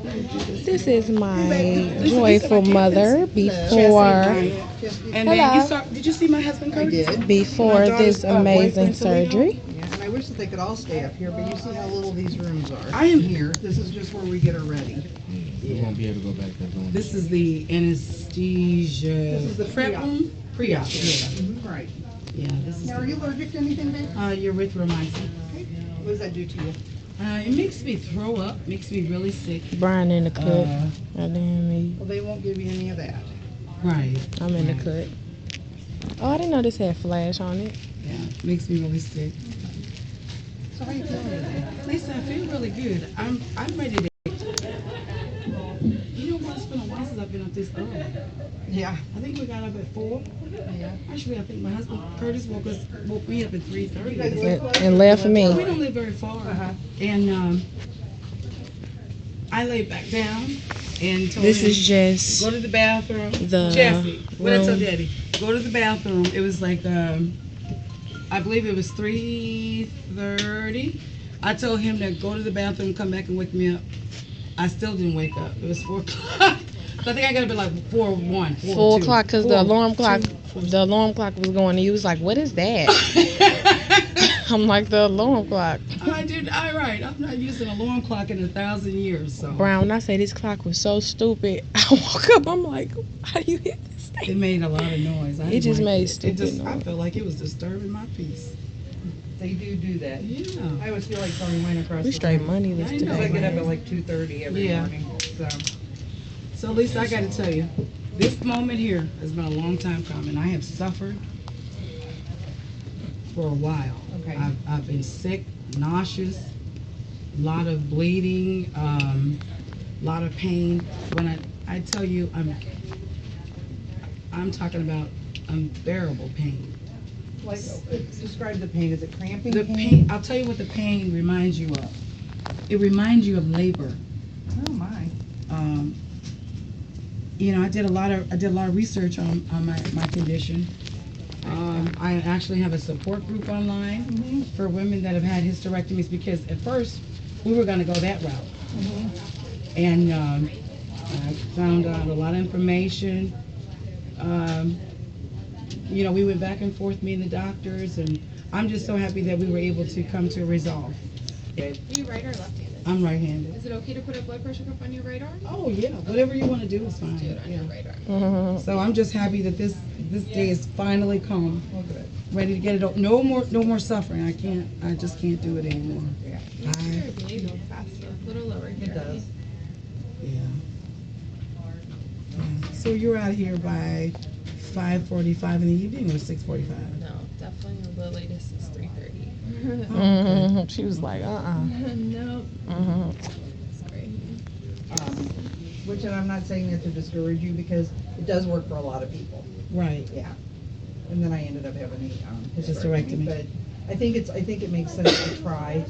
This is my joyful mother before And then hello did you see my husband I Curtis? did. before this amazing surgery. Yeah, and I wish that they could all stay up here, but you see how little these rooms are. I am here. This is just where we get her ready. We won't be able to go back there. This is the anesthesia. This is the prep room. Pre-op. Yeah. Mhm, right. Yeah. This is Now, are you allergic to anything, babe? erythromycin. What does that do to you? It makes me throw up. Makes me really sick. Brian in the cut. Uh, And then me. Well, they won't give you any of that. right. I'm in the cut. Oh, I didn't know this had flash on it. Yeah. Makes me really sick. So how you feeling today? Lisa, I feel really good. I'm ready to. You know what? It's been a while since I've been up this early. Yeah. I think we got up at 4. Yeah. Actually, I think my husband Curtis woke me up at 3:30. And left We me. don't live very far. And I laid back down and told This him, is just go to the bathroom. the Jesse, what I told room. Daddy, go to the bathroom. It was like, I believe it was 3:30. I told him to go to the bathroom, come back and wake me up. I still didn't wake up. It was 4 o'clock. So I think I got up at like 4:01. 4 o'clock because the alarm clock was going and he was like, what is that? I'm like, the alarm clock. I'm not using an alarm clock in 1,000 years. So Brown, when I say this clock was so stupid, I woke up, I'm like, how do you hit this thing? it made a lot of noise. I It didn't just like made it. stupid I noise. felt like it was disturbing my peace. They do that. Yeah. I always feel like throwing mine across We the straight room. moneyless I know. Because I today. get up at like 2:30 every Yeah. morning. So So Lisa, I got to tell you, this moment here has been a long time coming. I have suffered for a while. Okay. I've been sick, nauseous, a lot of bleeding, a lot of pain. When I tell you, I'm talking about unbearable pain. like describe the pain. Is it cramping? The pain. I'll tell you what the pain reminds you of. It reminds you of labor. Oh my. I did a lot of research on my condition. I actually have a support group online for women that have had hysterectomies because at first we were going to go that route. And I found out a lot of information. We went back and forth, me and the doctors, and I'm just so happy that we were able to come to a resolve. Are you right or left-handed? I'm right-handed. Is it okay to put a blood pressure cuff on your right arm? Oh yeah, whatever you want to do is fine. Do it on Yeah. your right arm. Mhm. So I'm just happy that this day is finally come. Well, good. Ready to get it over. No more suffering. I just can't do it anymore. Makes your bleed go faster, a little lower here. It does. Yeah. So you're out here by 5:45 in the evening or 6:45? No, definitely the latest is 3:30. Mhm. She was like, No, Mhm. sorry. Which, and I'm not saying that to discourage you because it does work for a lot of people. Right. Yeah. And then I ended up having a Hysterectomy. But I think it makes sense to try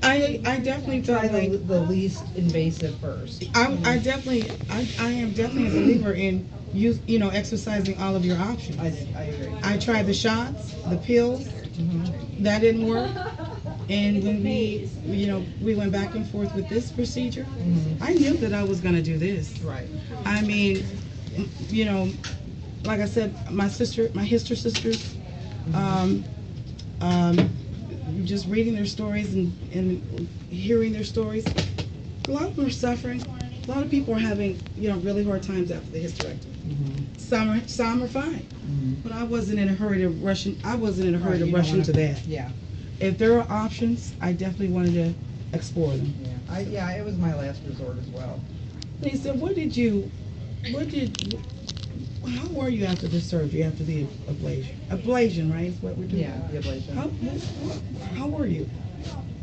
I definitely try felt the like least invasive first. I am definitely a believer in exercising all of your options. I agree. I tried the shots, the pills. Mhm. That didn't work. And when we went back and forth with this procedure, Mhm. I knew that I was going to do this. Right. I mean, like I said, my history sisters, just reading their stories and hearing their stories, a lot of them are suffering. A lot of people are having, really hard times after the hysterectomy. Mhm. Some are fine, Mhm. but I wasn't in a hurry to rush. I wasn't in a hurry Right, to you don't rush wanna- into that. Yeah. If there are options, I definitely wanted to explore them. Yeah. It was my last resort as well. Lisa, how were you after the surgery, after the ablation? Ablation, right, is what we're doing? Yeah, the ablation. How were you?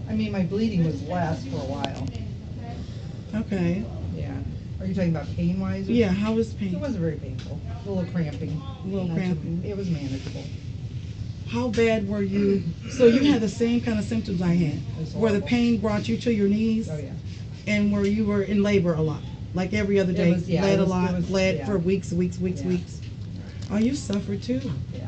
I mean, my bleeding was less for a while. Okay. Yeah. Are you talking about pain-wise? or- Yeah, how was pain? It wasn't very painful. A little cramping. A little Not too- cramping. It was manageable. How bad were you? So you had the same kind of symptoms I had, was where the horrible. pain brought you to your knees, Oh, yeah. and where you were in labor a lot, like every other It day, was- yeah, bled it a was- lot, it was- bled yeah. for weeks. Yeah. Oh, you suffered too. Yeah.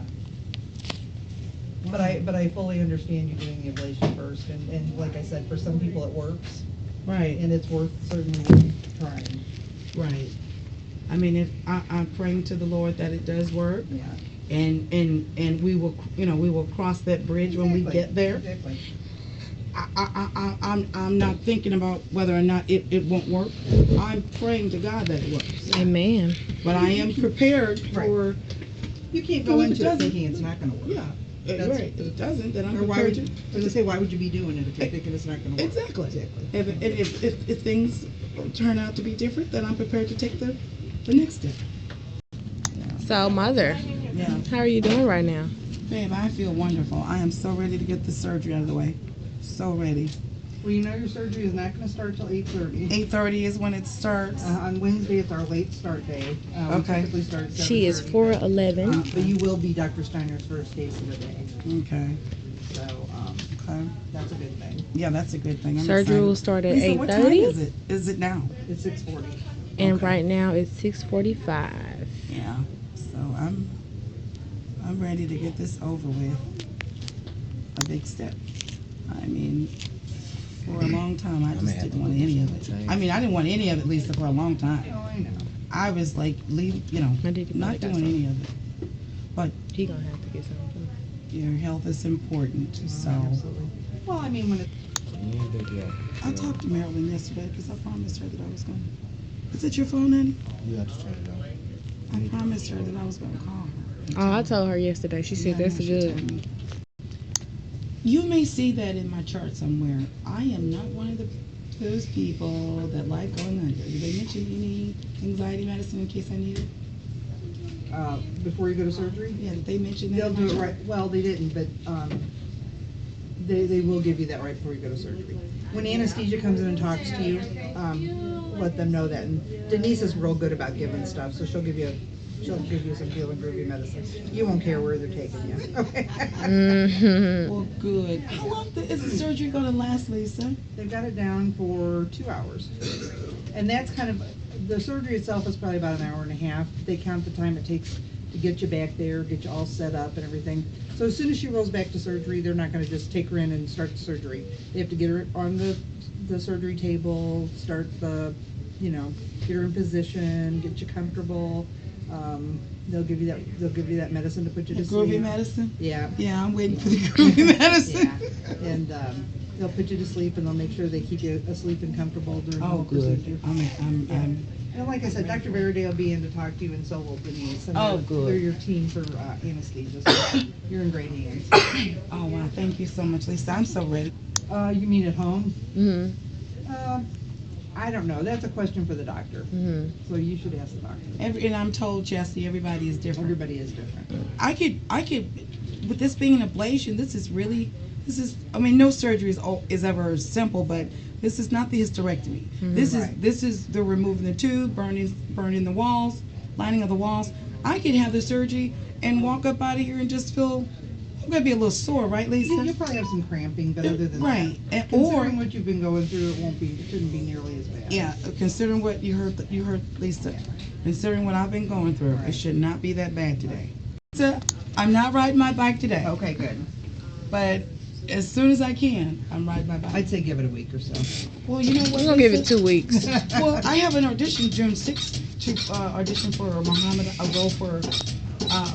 But I fully understand you doing the ablation first, and like I said, for some people it works, Right, and it's worth certainly trying. right. I mean, if I'm praying to the Lord that it does work, Yeah. and we will, we will cross that bridge when we Exactly. get there. Exactly. I'm not thinking about whether or not it won't work. I'm praying to God that it works. Amen. But I am prepared for, You can't Well, go if it into it doesn't- thinking it's not gonna work. yeah, That's- right. If it doesn't, then I'm Or why prepared would, to. I was gonna say, why would you be doing it if you're thinking it's not gonna work? Exactly. Exactly. If things turn out to be different, then I'm prepared to take the next step. So, mother, Yeah. how are you doing right now? Babe, I feel wonderful. I am so ready to get the surgery out of the way. So ready. Well, you know your surgery is not gonna start till 8:30. 8:30 is when it starts. On Wednesday, it's our late start day. We Okay. typically start at She is 7:30, 4'11". but you will be Dr. Steiner's first case of the day, Okay. so, Okay. that's a good thing. Yeah, that's a good thing. I'm Surgery excited. will start at Lisa, what time 8:30, is it? Is it now? It's 6:40. and Okay. right now it's 6:45. Yeah. So I'm ready to get this over with. A big step. I mean, for a long time, I just didn't want any of it. I mean, I didn't want any of it, Lisa, for a long time. Oh, I know. I was like, My daddy not probably got doing some. any of it. He gonna have to get something. Your health is important, so. Absolutely. Well, I mean, when it, I talked to Marilyn yesterday because I promised her that I was going to. Is it your phone, honey? You have to turn it off. I promised her that I was going to call her. Oh, I told her yesterday. She said Yeah, I that's know, she told good. me. You may see that in my chart somewhere. I am not one of those people that like going under. Did they mention any anxiety medicine in case I need it? before you go to surgery, Yeah, did they mention that? they'll in do my it chart? right, well, they didn't, but, they will give you that right before you go to surgery. When anesthesia comes in and talks to you, let them know that. And Denise is real good about giving stuff, so she'll give you some feel and groovy medicine. You won't care where they're taking you. Okay. Mm-hmm. Well, good. How long is the surgery going to last, Lisa? They've got it down for 2 hours. And that's kind of, the surgery itself is probably about an hour and a half. They count the time it takes to get you back there, get you all set up and everything. So as soon as she rolls back to surgery, they're not gonna just take her in and start the surgery. They have to get her on the surgery table, start the, get her in position, get you comfortable. They'll give you that medicine to put you to sleep. Groovy medicine? Yeah. Yeah, I'm waiting for the groovy medicine. Yeah, and they'll put you to sleep and they'll make sure they keep you asleep and comfortable during the Oh, whole good. procedure. I'm And like I said, Dr. Verde will be in to talk to you, and so will Denise. And Oh, they're- good. They're your team for anesthesia, so you're in great hands. oh, wow. Thank you so much, Lisa. I'm so ready. You mean at home? Mm-hmm. I don't know. That's a question for the doctor. Mm-hmm. So you should ask the doctor. And I'm told, Jesse, everybody is different. Everybody is different. I could, with this being an ablation, I mean, no surgery is ever simple, but this is not the hysterectomy. Mhm. This is the removing the tube, burning the walls, lining of the walls. I could have the surgery and walk up out of here and just feel, I'm gonna be a little sore, right, Lisa? You'll probably have some cramping, but other than Right. that, Or, considering what you've been going through, it shouldn't be nearly as bad. yeah, considering what you heard, Lisa, considering what I've been going through, it should not be that bad today. Lisa, I'm not riding my bike today, Okay, good. but as soon as I can, I'm riding my bike. I'd say give it a week or so. Well, you know what? We're gonna give it Lisa? 2 weeks. Well, I have an audition June 6th to audition for a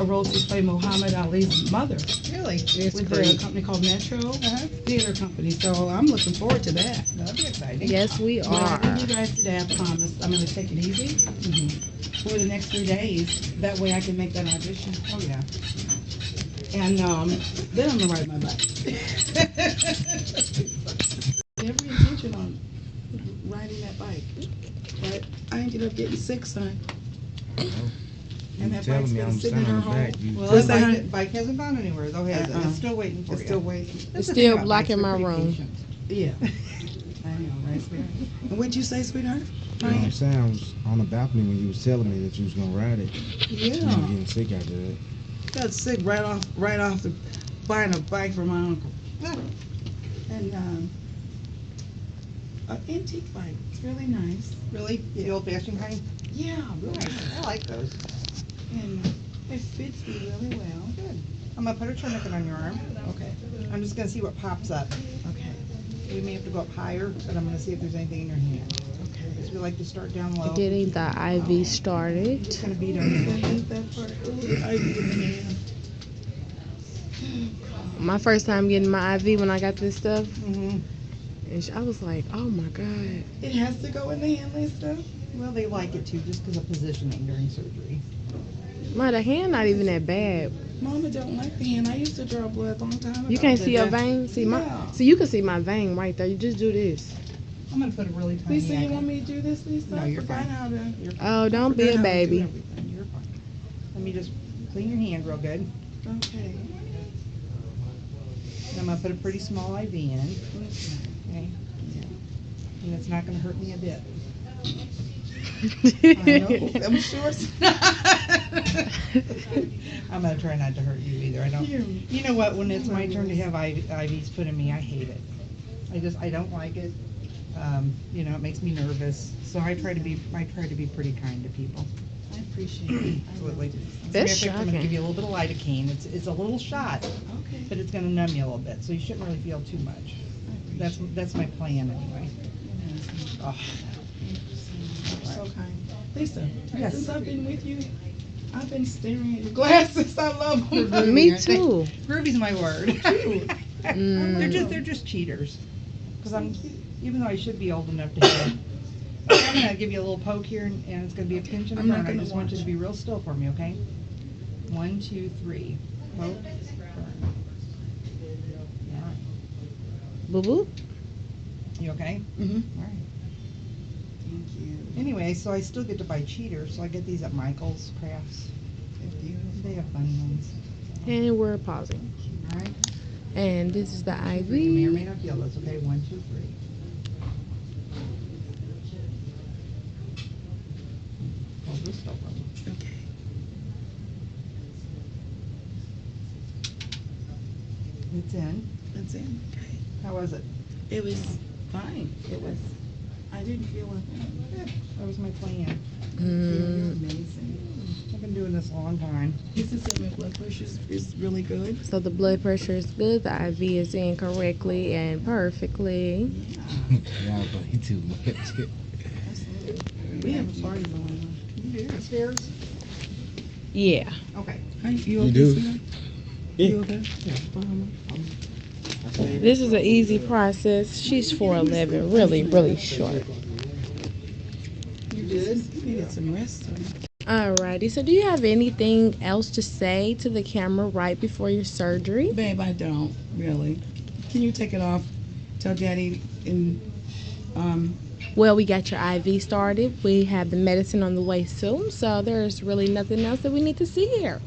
role to play Muhammad Ali's mother Really? with a company called Metro Uh-huh. Theater Company. So I'm looking forward to that. That'd be exciting. Yes, we But I are. told you guys today, I promise, I'm going to take it easy for the next 3 days. That way I can make that audition. Oh, yeah. And then I'm going to ride my bike. Every intention on riding that bike. But I ended up getting sick, son. And that bike's been sitting in her home. Well, What's the that, honey? bike hasn't gone anywhere, though, has it? Uh-uh. It's still waiting for you. It's still waiting. That's It's the still thing about blocking bikes, my they're pretty room. patient. Yeah. I know, right, sweetheart? And what'd you say, sweetheart? You know what I'm saying? I was on the balcony when you was telling me that you was gonna ride it. Yeah. You were getting sick after that. Got sick right off the buying a bike for my uncle. And an antique bike. It's really nice. Really? The old-fashioned kind? Yeah, really. I like those. And it fits me really well. Good. I'm gonna put a tourniquet on your arm. Okay. I'm just gonna see what pops up. Okay. we may have to go up higher, but I'm gonna see if there's anything in your hand. Okay. Because we like to start down low. Getting the IV started. It's gonna beat on you. I hate that part. Ooh, I get in the hand. My first time getting my IV when I got this stuff, Mhm. and I was like, oh my God. It has to go in the hand, Lisa. Well, they like it too, just because of positioning during surgery. My the hand not even that bad. Mama don't like the hand. I used to draw blood a long time ago. You can't see your that- vein. See my. Yeah. So you can see my vein right there. You just do this. I'm gonna put a really tiny. Lisa, you icon. want me to do this, Lisa? No, I you're forgot fine. how to. You're fine. Oh, don't be a Forgot how to do baby. everything. You're fine. Let me just clean your hand real good. Okay. And I'm gonna put a pretty small IV in. Okay. And it's not gonna hurt me a bit. I know. I'm sure it's not. I'm gonna try not to hurt you either. I don't. Here. You know what? When it's my turn to have IVs put in me, I hate it. I don't like it. You know, it makes me nervous. So I try to be pretty kind to people. I appreciate it. Absolutely. That's I'm gonna give shocking. you a little bit of lidocaine. It's a little shot, Okay. but it's gonna numb you a little bit, so you shouldn't really feel too much. I That's appreciate that's my plan anyway. it. Oh, You're so kind. Lisa, Yes. since I've been with you, I've been staring at your glasses. I love them. Groovy, Me aren't they? too. Groovy's my word. Mm. They're just cheaters. Because even though I should be old enough to have. I'm gonna give you a little poke here, and it's gonna be a pinch and a I'm not burn. I gonna just want you watch. to be real still for me, okay? 1, 2, 3. Poke, burn. All right. Boo boo. You okay? Mm-hmm. All right. Thank you. Anyway, so I still get to buy cheaters, so I get these at Michael's Crafts. They're beautiful. They have fun ones. And we're pausing. All right? And this is the You may or may IV. not feel this, okay? 1, 2, 3. Hold this still for me. Okay. It's in. That's it. Okay. How was it? It was fine. It was. I didn't feel a thing. Yeah, that was my plan. You're Mm. amazing. I've been doing this a long time. This is my blood pressure is really good. So the blood pressure is good. The IV is in correctly and perfectly. Y'all play too much. Absolutely. We have a party going on. You do? Upstairs? Yeah. Okay. Hi, you You okay, do? sweetheart? Yeah. You okay? This is an easy process. She's 4'11", really short. You did? You needed some rest. Alrighty. So do you have anything else to say to the camera right before your surgery? Babe, I don't really. Can you take it off? Tell Daddy and Well, we got your IV started. We have the medicine on the way soon. So there's really nothing else that we need to see here.